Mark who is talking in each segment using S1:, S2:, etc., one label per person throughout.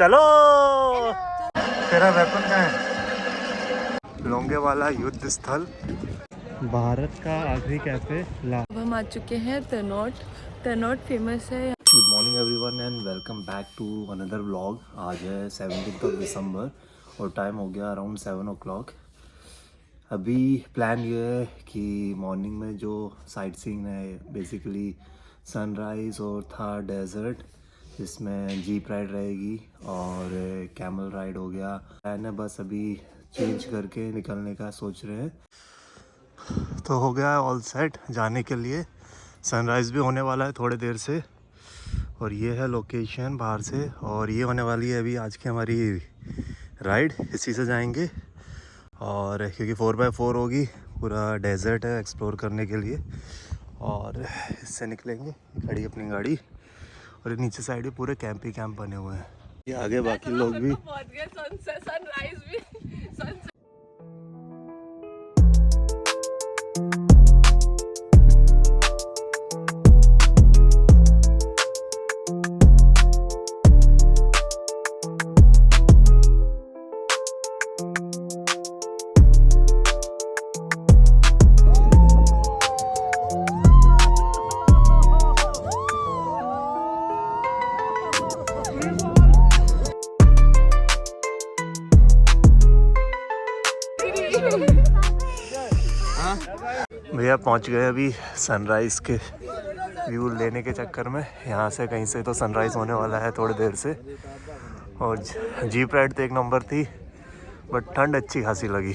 S1: चलो तेरा वेपन कहाँ है? लोंगेवाला युद्ध स्थल, भारत का आखिरी कैफे ला।
S2: अब हम आ चुके हैं तनोट। तनोट फेमस है।
S1: Good morning everyone and welcome back to another vlog. आज है 17 दिसंबर और टाइम हो गया अराउंड 7 o'clock। अभी प्लान ये है कि मॉर्निंग में जो साइट सीइंग है बेसिकली सनराइज़ और था डेजर्ट, जिसमें जीप राइड रहेगी और कैमल राइड हो गया। प्लान है बस अभी चेंज करके निकलने का सोच रहे हैं। तो हो गया ऑल सेट जाने के लिए। सनराइज़ भी होने वाला है थोड़ी देर से और ये है लोकेशन बाहर से, और ये होने वाली है अभी आज की हमारी राइड। इसी से जाएंगे और क्योंकि 4x4 होगी, पूरा डेजर्ट है एक्सप्लोर करने के लिए, और इससे निकलेंगे। खड़ी अपनी गाड़ी और नीचे साइड भी पूरे कैंप ही कैंप बने हुए हैं। ये आगे बाकी लोग भी
S2: सनराइज भी
S1: भैया पहुंच गए अभी सनराइज़ के व्यू लेने के चक्कर में। यहाँ से कहीं से तो सनराइज़ होने वाला है थोड़ी देर से। और जीप राइड तो एक नंबर थी, बट ठंड अच्छी खासी लगी।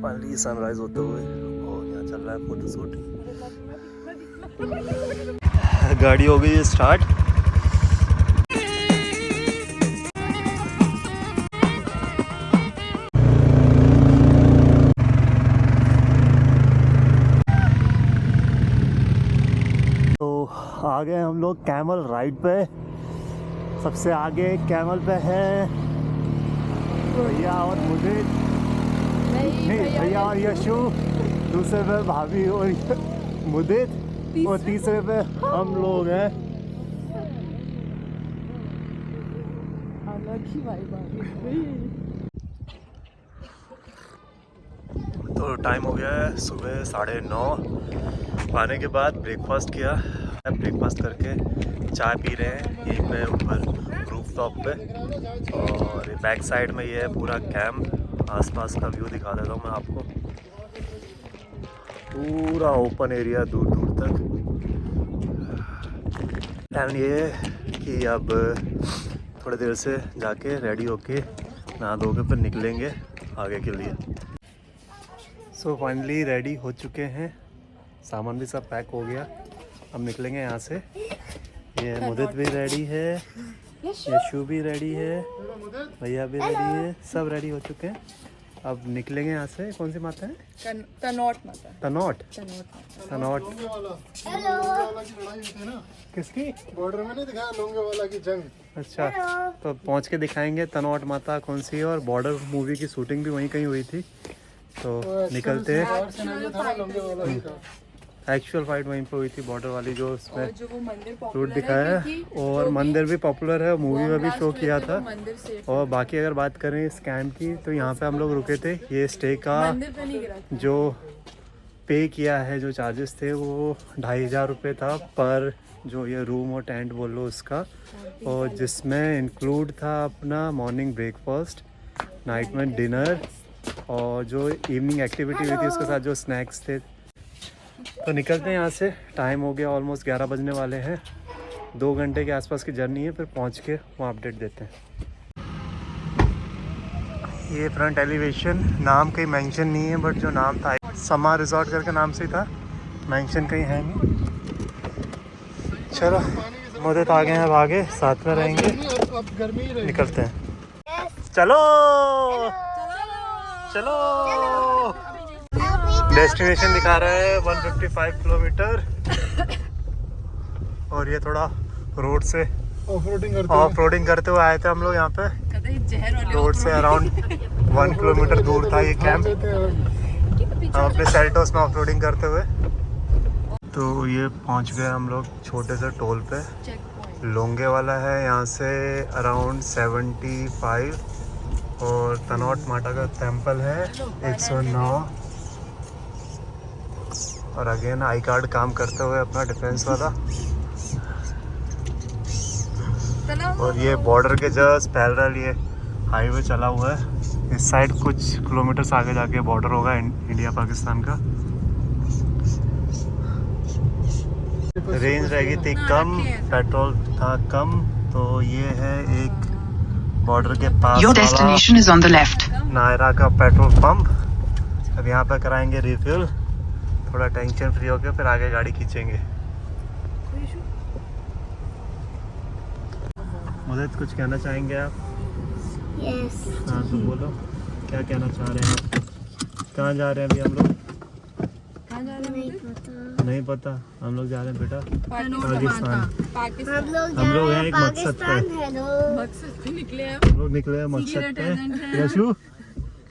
S1: फाइनली सनराइज़ होते हुए और यहाँ चल रहा है फोटोशूट। गाड़ी हो गई स्टार्ट। आ गए हम लोग कैमल राइड पे। सबसे आगे कैमल पे है भैया और मुझे, नहीं भैया और यशु, दूसरे पे भाभी और मुदित, और तीसरे पे हम लोग हैं। तो टाइम हो गया है सुबह 9:30। आने के बाद ब्रेकफास्ट किया। ब्रेकफास्ट करके चाय पी रहे हैं यहीं पे ऊपर रूफ टॉप पे। और बैक साइड में ये है पूरा कैंप। आसपास का व्यू दिखा देता हूँ मैं आपको। पूरा ओपन एरिया दूर दूर तक। प्लान ये है कि अब थोड़ी देर से जाके रेडी होके नहा धो के फिर निकलेंगे आगे के लिए। सो फाइनली रेडी हो चुके हैं, सामान भी सब पैक हो गया। अब निकलेंगे यहाँ से। ये मुदित भी रेडी है, यशु भी रेडी है, भैया भी रेडी है, सब रेडी हो चुके हैं। अब निकलेंगे यहाँ से। कौन सी माता है?
S2: तनोट माता।
S1: तनोट। तनोट किसकी?
S3: बॉर्डर में नहीं दिखाया लोंगेवाला की जंग?
S1: अच्छा, तो पहुँच के दिखाएंगे तनोट माता कौन सी है। और बॉर्डर मूवी की शूटिंग भी वहीं कहीं हुई थी, तो निकलते हैं। एक्चुअल फाइट वहीं पे हुई थी, बॉर्डर वाली, जो उसमें रूट दिखाया है। और मंदिर भी पॉपुलर है, मूवी में भी शो किया था। और बाकी अगर बात करें इस कैंप की, तो यहाँ पे हम लोग रुके थे। ये स्टे का जो पे किया है, जो चार्जेस थे, वो 2500 रुपये था पर जो ये रूम और टेंट बोल लो उसका। और जिसमें इंक्लूड था अपना मॉर्निंग ब्रेकफास्ट, नाइट में डिनर, और जो इवनिंग एक्टिविटी हुई थी उसके साथ जो स्नैक्स थे। तो निकलते हैं यहाँ से। टाइम हो गया ऑलमोस्ट 11 बजने वाले हैं। 2 घंटे के आसपास की जर्नी है, फिर पहुँच के वहाँ अपडेट देते हैं। ये फ्रंट एलिवेशन, नाम कहीं मेंशन नहीं है, बट जो नाम था समा रिजॉर्ट करके नाम से था, मेंशन कहीं है नहीं। चलो मुदित आ गए हैं, अब आगे साथ में रहेंगे, निकलते हैं। चलो चलो। डेस्टिनेशन दिखा रहा है 155 किलोमीटर। और ये थोड़ा रोड से ऑफ रोडिंग करते हुए आए थे हम लोग यहाँ पे। रोड से अराउंड 1 किलोमीटर दूर था ये कैंप। हम अपने सेल्टोस में ऑफ रोडिंग करते हुए तो ये पहुंच गए हम लोग छोटे से टोल पे।
S2: Check point.
S1: लोंगे वाला है यहाँ से अराउंड 75 और तनोट माता का टेम्पल है 109। और अगेन आई कार्ड काम करते हुए अपना डिफेंस वाला। और ये बॉर्डर के जस्ट पैरेलल ये हाईवे चला हुआ है। इस साइड कुछ किलोमीटर्स आगे जाके बॉर्डर होगा इंडिया पाकिस्तान का। रेंज रहेगी थी कम, पेट्रोल था कम, तो ये है एक बॉर्डर के पास
S4: Your destination is on the left.
S1: Naira का पेट्रोल पंप। अब यहाँ पर कराएंगे रिफ्यूल, थोड़ा टेंशन फ्री होकर फिर आगे गाड़ी खींचेंगे। मुझे कुछ कहना चाहेंगे आप?
S5: Yes.
S1: हाँ तो बोलो, क्या कहना चाह रहे हैं आप? कहाँ जा रहे हैं अभी हम लोग?
S2: कहाँ जा रहे हैं?
S1: नहीं पता। हम लोग जा रहे हैं बेटा
S2: पाकिस्तान।
S1: हम लोग हैं एक मकसद पे।
S2: मकसद पे निकले हैं।
S1: हम लोग निकले हैं मकसद पे। यशु,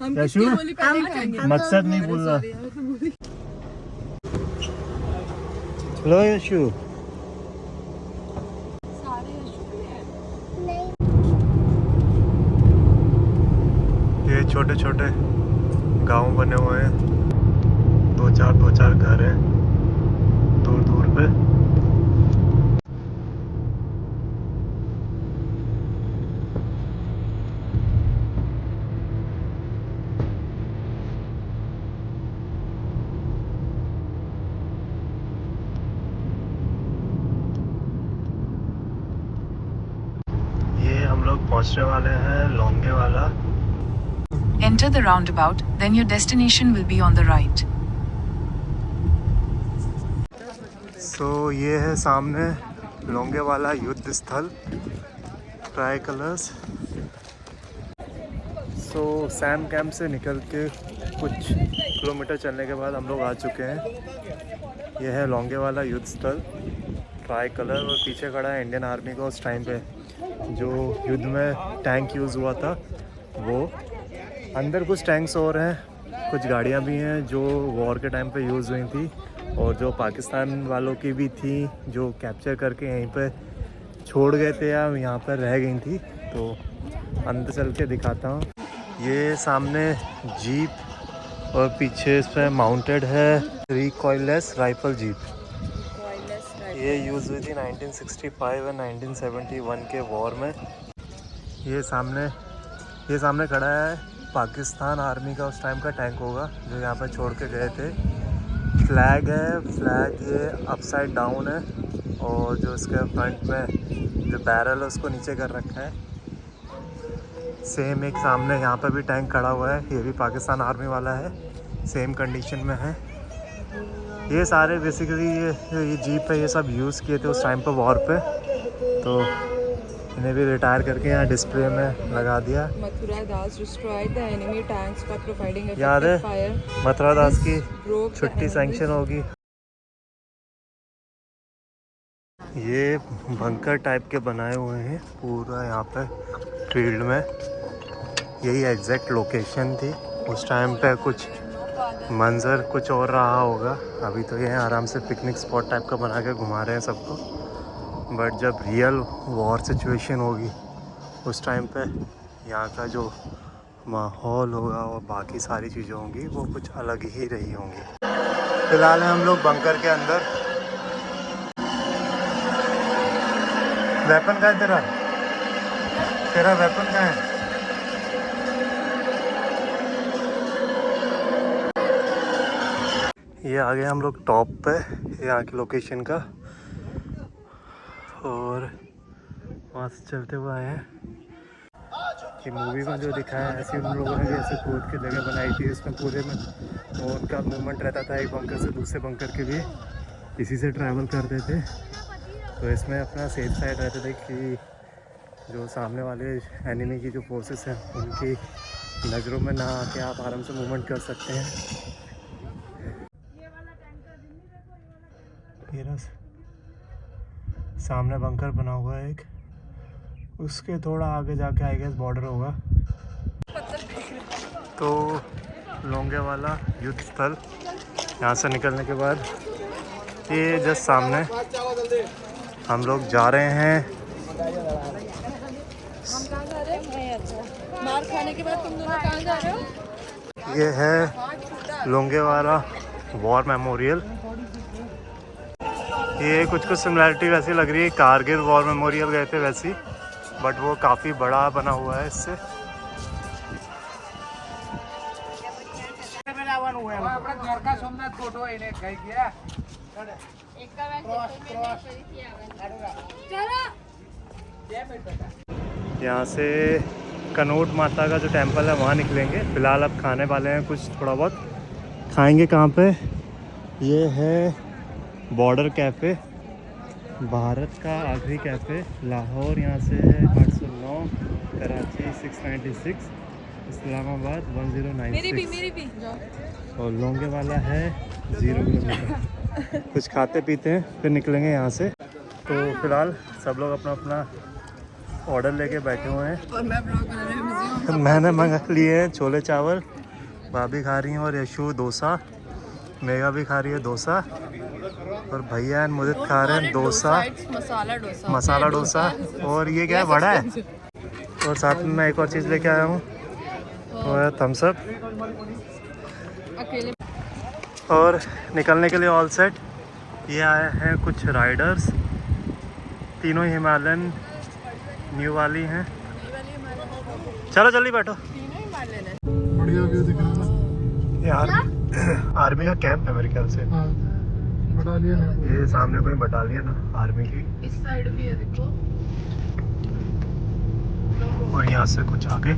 S2: हम
S1: यशु,
S2: किसकी बोली पहले खाएंगे?
S1: मकसद नहीं भूलना। लो यशु। ये छोटे छोटे गांव बने हुए हैं, दो चार घर हैं दूर दूर पे। ये हम लोग पहुंचने वाले हैं लोंगे वाला।
S4: Enter the roundabout, then your destination will be on the right.
S1: सो ये है सामने लोंगे वाला युद्ध स्थल, ट्राई कलर्स। सो सैम कैंप से निकल के कुछ किलोमीटर चलने के बाद हम लोग आ चुके हैं। यह है लोंगे वाला युद्ध स्थल, ट्राई कलर। और पीछे खड़ा है इंडियन आर्मी का उस टाइम पे जो युद्ध में टैंक यूज़ हुआ था वो। अंदर कुछ टैंक्स और हैं, कुछ गाड़ियाँ भी हैं जो वॉर के टाइम पे यूज़ हुई थी और जो पाकिस्तान वालों की भी थी जो कैप्चर करके यहीं पे छोड़ गए थे या यहाँ पर रह गई थी। तो अंदर चल के दिखाता हूँ। ये सामने जीप और पीछे इस पर माउंटेड है रिकॉइललेस राइफल जीप। ये यूज़ हुई थी 1965 और 1971 के वॉर में। ये सामने खड़ा है पाकिस्तान आर्मी का उस टाइम का टैंक होगा जो यहाँ पर छोड़ के गए थे। फ्लैग है, फ्लैग ये अपसाइड डाउन है और जो इसके फ्रंट में जो बैरल है उसको नीचे कर रखा है। सेम एक सामने यहाँ पर भी टैंक खड़ा हुआ है, ये भी पाकिस्तान आर्मी वाला है, सेम कंडीशन में है। ये सारे बेसिकली ये जीप है, ये सब यूज़ किए थे उस टाइम पर वॉर पे, तो इन्हें भी रिटायर करके यहाँ डिस्प्ले में लगा दिया।
S2: मथुरा दास destroyed the enemy tanks by providing
S1: याद है
S2: effective fire.
S1: मथुरा दास की
S2: Broke the
S1: छुट्टी
S2: enemy's
S1: सैंक्शन होगी। ये बंकर टाइप के बनाए हुए हैं पूरा यहाँ पे फील्ड में। यही एग्जैक्ट लोकेशन थी उस टाइम पे। कुछ मंजर कुछ और रहा होगा। अभी तो ये आराम से पिकनिक स्पॉट टाइप का बना के घुमा रहे हैं सबको, बट जब रियल वॉर सिचुएशन होगी उस टाइम पे यहाँ का जो माहौल होगा और बाकी सारी चीज़ें होंगी वो कुछ अलग ही रही होंगी। फिलहाल हम लोग बंकर के अंदर। वेपन कहाँ है तेरा वेपन कहाँ है? ये आ गए हम लोग टॉप पे यहाँ की लोकेशन का और वहाँ से चलते हुए आए हैं। कि मूवी में जो दिखाया है ऐसे उन लोगों ने भी ऐसे खोद के जगह बनाई थी इसमें पूरे में, और उनका मूवमेंट रहता था एक बंकर से दूसरे बंकर के लिए, इसी से ट्रैवल करते थे। तो इसमें अपना सेफ साइड रहते थे कि जो सामने वाले एनिमी की जो फोर्सेस हैं उनकी नज़रों में ना आके आप आराम से मूवमेंट कर सकते हैं। ये सामने बंकर बना हुआ है एक, उसके थोड़ा आगे जाके आई गेस बॉर्डर होगा। तो लोंगे वाला युद्ध स्थल, यहाँ से निकलने के बाद ये जस्ट सामने हम लोग जा रहे हैं।
S2: हम कहाँ जा रहे हैं? मार खाने के बाद तुम दोनों कहाँ जा रहे हो?
S1: ये है लोंगेवाला वॉर मेमोरियल। ये कुछ सिमिलरिटी वैसी लग रही है, कारगिल वॉर मेमोरियल गए थे वैसी, बट वो काफ़ी बड़ा बना हुआ है इससे। यहाँ से कनोट माता का जो टेम्पल है वहाँ निकलेंगे। फ़िलहाल अब खाने वाले हैं कुछ थोड़ा बहुत। खाएंगे कहाँ पे? ये है बॉर्डर कैफ़े, भारत का आखिरी कैफ़े। लाहौर यहाँ से है 809, कराची 696, इस्लामाबाद 1096।
S2: मेरी भी
S1: और लोंगेवाला है 0 किलोमीटर। कुछ खाते पीते हैं फिर निकलेंगे यहाँ से। तो फिलहाल सब लोग अपना अपना ऑर्डर लेके बैठे हुए हैं
S2: और मैं ब्लॉग बनाने में बिजी हूँ।
S1: मैंने मंगा लिए हैं छोले चावल, भाभी खा रही हैं, और यशु डोसा, मेगा भी खा रही है डोसा, और भैया एंड मुदित खा रहे हैं डोसा, मसाला डोसा। और ये क्या है, वड़ा है। और साथ में मैं एक और चीज़ लेके आया हूँ, वो है थम्स अप।
S2: अकेले
S1: और निकलने के लिए ऑल सेट। ये आए हैं कुछ राइडर्स, तीनों हिमालयन न्यू वाली हैं। चलो जल्दी बैठो।
S3: बढ़िया व्यू दिख रहा है
S1: यार आर्मी का कैंप है मेरे ख्याल से।
S3: हाँ, बटालियन है।
S1: ये सामने कोई बटालियन है आर्मी की,
S2: इस साइड भी है देखो।
S1: और यहाँ से कुछ आगे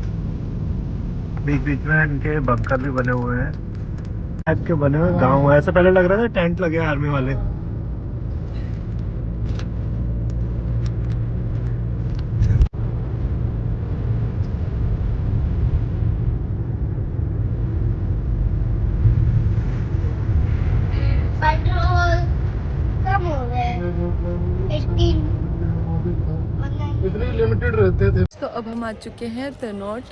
S1: बीच बीच में इनके बंकर भी बने हुए हैं, टाइप के बने हुए गाँव। ऐसा पहले लग रहा था टेंट लगे आर्मी वाले।
S5: पेट्रोल कम हो गया है 18
S3: इतने लिमिटेड रहते थे।
S2: तो अब हम आ चुके हैं तनोट।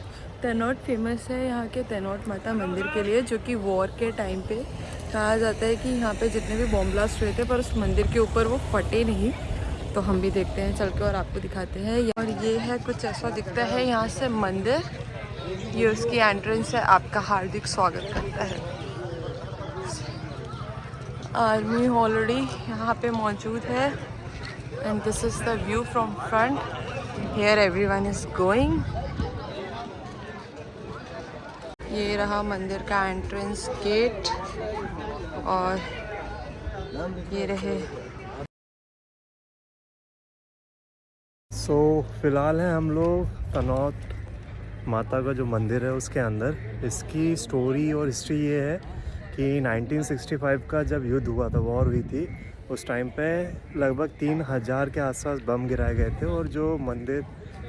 S2: तनोट फेमस है यहाँ के तनोट माता मंदिर के लिए, जो कि वॉर के टाइम पे कहा जाता है कि यहाँ पे जितने भी बॉम्ब ब्लास्ट हुए थे पर उस मंदिर के ऊपर वो फटे नहीं। तो हम भी देखते हैं चल के और आपको दिखाते हैं। और ये है कुछ ऐसा दिखता है यहाँ से मंदिर। ये उसकी एंट्रेंस है, आपका हार्दिक स्वागत करता है। आर्मी ऑलरेडी यहाँ पे मौजूद है। And this is the view from front. Here everyone is going. ये रहा मंदिर का एंट्रेंस गेट, और ये रहे।
S1: फिलहाल है हम लोग तनोट माता का जो मंदिर है उसके अंदर। इसकी स्टोरी और हिस्ट्री ये है कि 1965 का जब युद्ध हुआ था, वॉर हुई थी, उस टाइम पे लगभग 3000 के आसपास बम गिराए गए थे। और जो मंदिर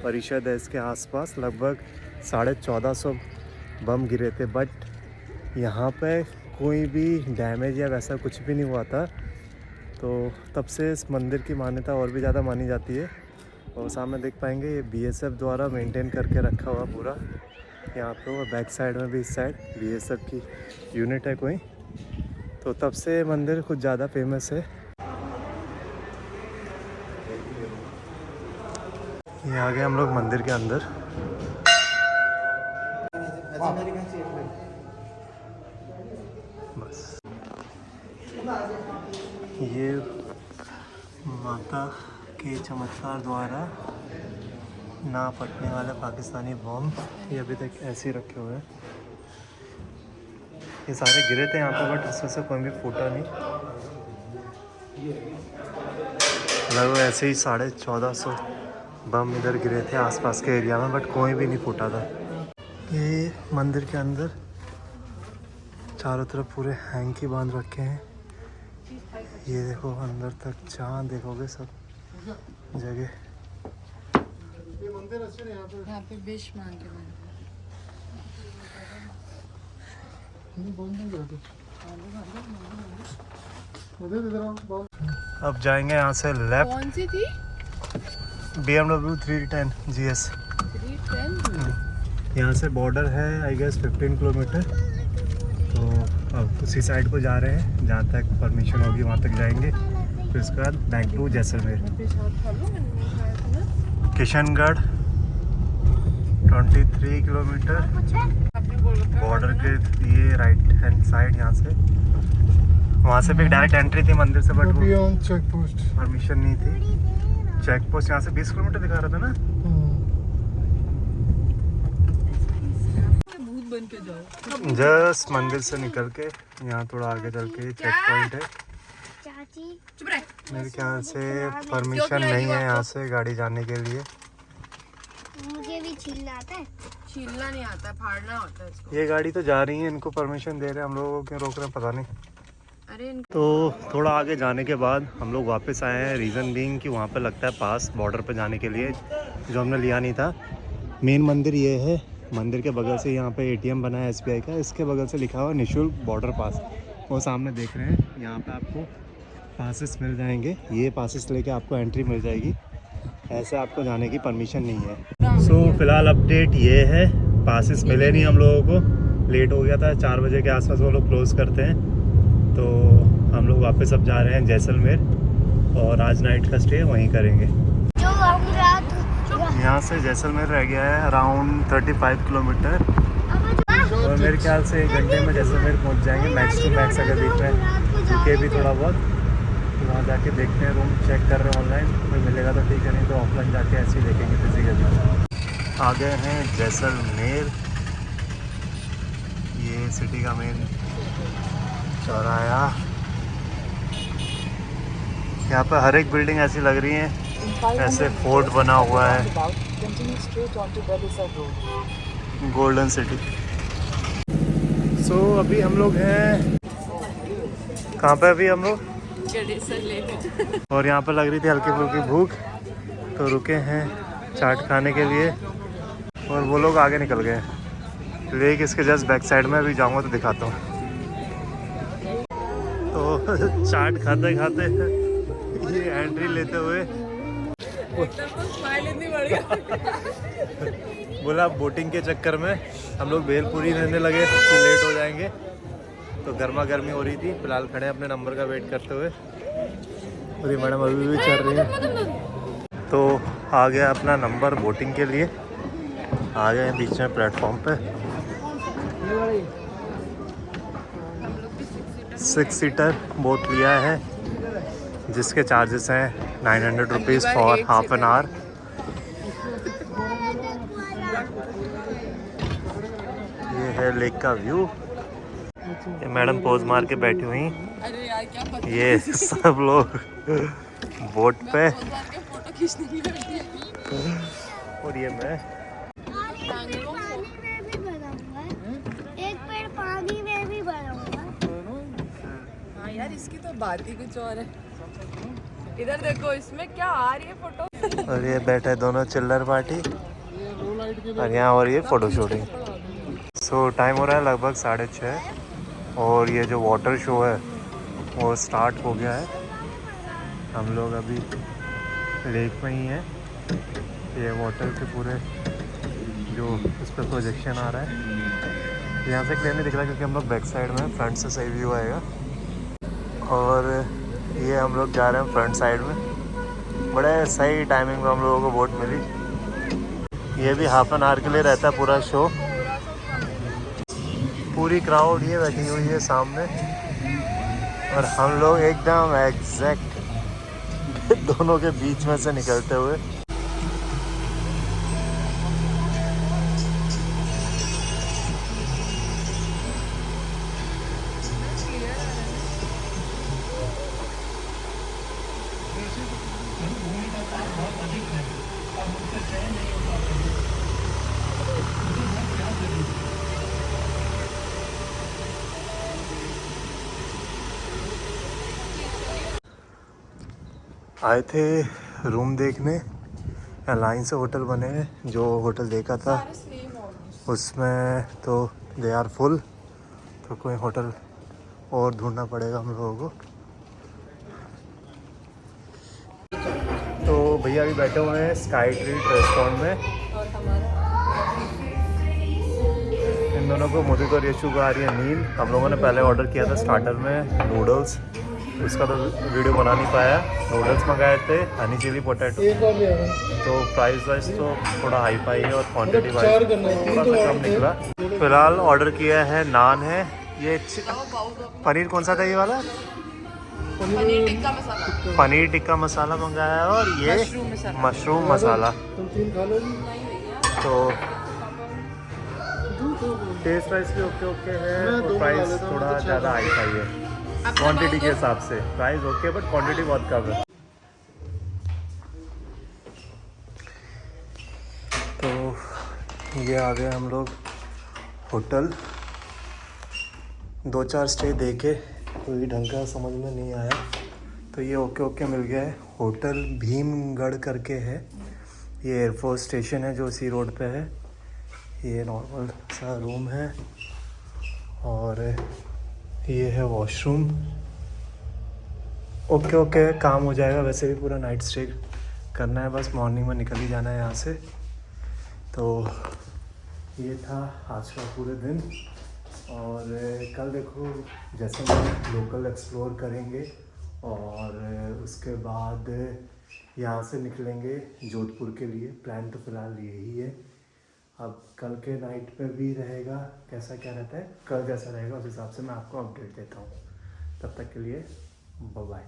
S1: परिषद है इसके आसपास लगभग 1450 बम गिरे थे, बट यहाँ पे कोई भी डैमेज या वैसा कुछ भी नहीं हुआ था। तो तब से इस मंदिर की मान्यता और भी ज़्यादा मानी जाती है। और सामने देख पाएंगे ये BSF द्वारा मेंटेन करके रखा हुआ पूरा यहाँ पे। और बैक साइड में भी इस साइड BSF की यूनिट है कोई। तो तब से मंदिर कुछ ज़्यादा फेमस है। ये आ गए हम लोग मंदिर के अंदर। बस ये माता के चमत्कार द्वारा ना फटने वाले पाकिस्तानी बॉम्ब, ये अभी तक ऐसे ही रखे हुए हैं। ये सारे गिरे थे यहाँ पे, बट इसमें से कोई भी फूटा नहीं। लगभग ऐसे ही 1450 बम इधर गिरे थे आसपास के एरिया में, बट कोई भी नहीं फूटा था। ये मंदिर के अंदर चारों तरफ पूरे हैंकी बांध रखे हैं। ये देखो अंदर तक जहाँ देखोगे सब जगह।
S3: ये मंदिर अच्छे हैं
S2: यहाँ पे विश मांगे
S1: अब जाएंगे यहाँ से लेफ्ट।
S2: कौन सी थी?
S1: BMW 310 GS।
S2: 310।
S1: यहाँ से बॉर्डर है आई गेस 15 किलोमीटर। तो अब उसी साइड को जा रहे हैं, जहाँ तक परमिशन होगी वहाँ तक जाएंगे, फिर उसके बाद back to Jaisalmer. Kishangarh 23 kilometre border के ये राइट हैंड साइड, यहाँ से वहाँ से भी डायरेक्ट एंट्री थी मंदिर से, बट
S3: चेक पोस्ट
S1: परमिशन नहीं थी। चेक पोस्ट यहाँ से 20 किलोमीटर दिखा रहा था ना। जस्ट मंदिर से निकल के यहाँ थोड़ा आगे चल के चेक पॉइंट है।
S5: चाची
S1: मेरे ख्याल से परमिशन नहीं है यहाँ से गाड़ी जाने के लिए।
S5: मुझे भी छीलना आता है।
S2: छीलना नहीं आता, फाड़ना होता है इसको।
S1: ये गाड़ी तो जा रही है, इनको परमिशन दे रहे हैं, हम लोगों को क्यों रोक रहे हैं पता नहीं।
S2: अरे
S1: तो थोड़ा आगे जाने के बाद हम लोग वापस आए हैं, रीज़न बीइंग कि वहाँ पे लगता है पास बॉर्डर पे जाने के लिए, जो हमने लिया नहीं था। मेन मंदिर ये है, मंदिर के बगल से यहाँ पे ATM बना है SBI का, इसके बगल से लिखा हुआ है निःशुल्क बॉर्डर पास। वो सामने देख रहे हैं, यहाँ पे आपको पासेस मिल जाएंगे। ये पासेस लेके आपको एंट्री मिल जाएगी, ऐसे आपको जाने की परमिशन नहीं है। सो फिलहाल अपडेट ये है, पासेस मिले नहीं हम लोगों को, लेट हो गया था, 4 बजे के आसपास वो लोग क्लोज़ करते हैं। तो हम लोग वापस अब जा रहे हैं जैसलमेर, और आज नाइट का स्टे वहीं करेंगे।
S5: जो हम रात
S1: यहाँ से जैसलमेर रह गया है अराउंड 35 किलोमीटर, और मेरे ख्याल से 1 घंटे में जैसलमेर पहुँच जाएंगे मैक्स टू मैक्स। अगर बीच में रुके भी थोड़ा बहुत तो वहाँ जाके देखते हैं, रूम चेक कर रहे हैं ऑनलाइन, कोई मिलेगा तो ठीक है, नहीं तो ऑफलाइन जाके ऐसे ही देखेंगे फिजिकली। आ गए हैं जैसलमेर, ये सिटी का मेन चौराहा। यहाँ पर हर एक बिल्डिंग ऐसी लग रही है ऐसे फोर्ट बना हुआ है, गोल्डन सिटी। सो अभी हम लोग हैं कहाँ पे, अभी हम लोग और यहाँ पर लग रही थी हल्की फुल्की भूख, तो रुके हैं चाट खाने के लिए, और वो लोग आगे निकल गए। लेक इसके जस्ट बैक साइड में, अभी जाऊँगा तो दिखाता हूँ। तो चाट खाते खाते ये एंट्री लेते हुए बोला बोटिंग के चक्कर में हम लोग भेलपूरी लेने लगे तो लेट हो जाएंगे, तो गर्मा गर्मी हो रही थी। फिलहाल खड़े हैं अपने नंबर का वेट करते हुए, और ये मैडम अभी भी चल रही है। तो आ गया अपना नंबर बोटिंग के लिए, आ गए हैं बीच में प्लेटफॉर्म पे। 6 सीटर बोट लिया है, जिसके चार्जेस हैं 900 rupees for half an hour. ये है लेक का व्यू, ये मैडम पोज मार के बैठी हुई,
S2: अरे यार क्या पता,
S1: ये सब लोग बोट पे,
S2: फोटो खींचने के लिए बैठी है।
S1: और ये मैं।
S5: पानी में भी भरा हुआ है, एक पेड़ पानी में भी भरा हुआ है।
S2: हाँ यार, इसकी तो बात ही कुछ और है। इधर देखो, इसमें क्या आ रही है फोटो।
S1: और ये बैठे दोनों चिल्लर पार्टी, और यहाँ हो रही है फोटो शूटिंग। सो टाइम हो रहा है लगभग 6:30, और ये जो वाटर शो है वो स्टार्ट हो गया है। हम लोग अभी लेक में ही हैं। ये वाटर के पूरे जो इस पर प्रोजेक्शन आ रहा है, यहाँ से क्लियर नहीं दिख रहा क्योंकि हम लोग बैक साइड में, फ्रंट से सही व्यू आएगा। और ये हम लोग जा रहे हैं फ्रंट साइड में, बड़े सही टाइमिंग में हम लोगों को बोट मिली। ये भी हाफ एन आवर के लिए रहता है पूरा शो। पूरी क्राउड ये बैठी हुई है सामने, और हम लोग एकदम एग्जैक्ट दोनों के बीच में से निकलते हुए। आए थे रूम देखने, लाइन से होटल बने हैं। जो होटल देखा था उसमें तो दे आर फुल, तो कोई होटल और ढूंढना पड़ेगा हम लोगों को। तो भैया अभी बैठे हुए हैं स्काई ट्रीट रेस्टोरेंट में। इन दोनों को, मुदित और यशु को आ रही है नींद। हम लोगों ने पहले ऑर्डर किया था स्टार्टर में नूडल्स, उसका तो वीडियो बना नहीं पाया। नूडल्स मंगाए थे, हनी चिली पोटैटो,
S3: एक और ले आना।
S1: तो प्राइस वाइज तो थोड़ा हाई फाई है और क्वांटिटी वाइज
S3: चार करना है,
S1: थोड़ा सा कम निकला। फिलहाल ऑर्डर किया है नान है, ये पनीर कौन सा था ये वाला?
S2: पनीर टिक्का मसाला,
S1: पनीर टिक्का मसाला मंगाया है और ये मशरूम मसाला।
S3: तुम 3 खा लो जी।
S1: तो टेस्ट वाइज भी ओके ओके है
S3: मैं
S1: और
S3: दो
S1: प्राइस
S3: मंगा लेता हूँ,
S1: थोड़ा
S3: तो
S1: ज़्यादा हाई फाई है क्वांटिटी के हिसाब से। प्राइस ओके बट क्वांटिटी बहुत कम है। तो ये आ गए हम लोग होटल। 2-4 स्टे देखे, कोई ढंग का समझ में नहीं आया, तो ये ओके ओके मिल गया है। होटल भीमगढ़ करके है, ये एयरफोर्स स्टेशन है जो उसी रोड पे है। ये नॉर्मल सा रूम है और ये है वॉशरूम। ओके ओके काम हो जाएगा, वैसे भी पूरा नाइट स्टे करना है, बस मॉर्निंग में निकल ही जाना है यहाँ से। तो ये था आज का पूरे दिन, और कल देखो जैसलमेर लोकल एक्सप्लोर करेंगे और उसके बाद यहाँ से निकलेंगे जोधपुर के लिए। प्लान तो फ़िलहाल यही है, अब कल के नाइट पे भी रहेगा, कैसा क्या रहता है, कल जैसा रहेगा उस हिसाब से मैं आपको अपडेट देता हूँ। तब तक के लिए बाय बाय।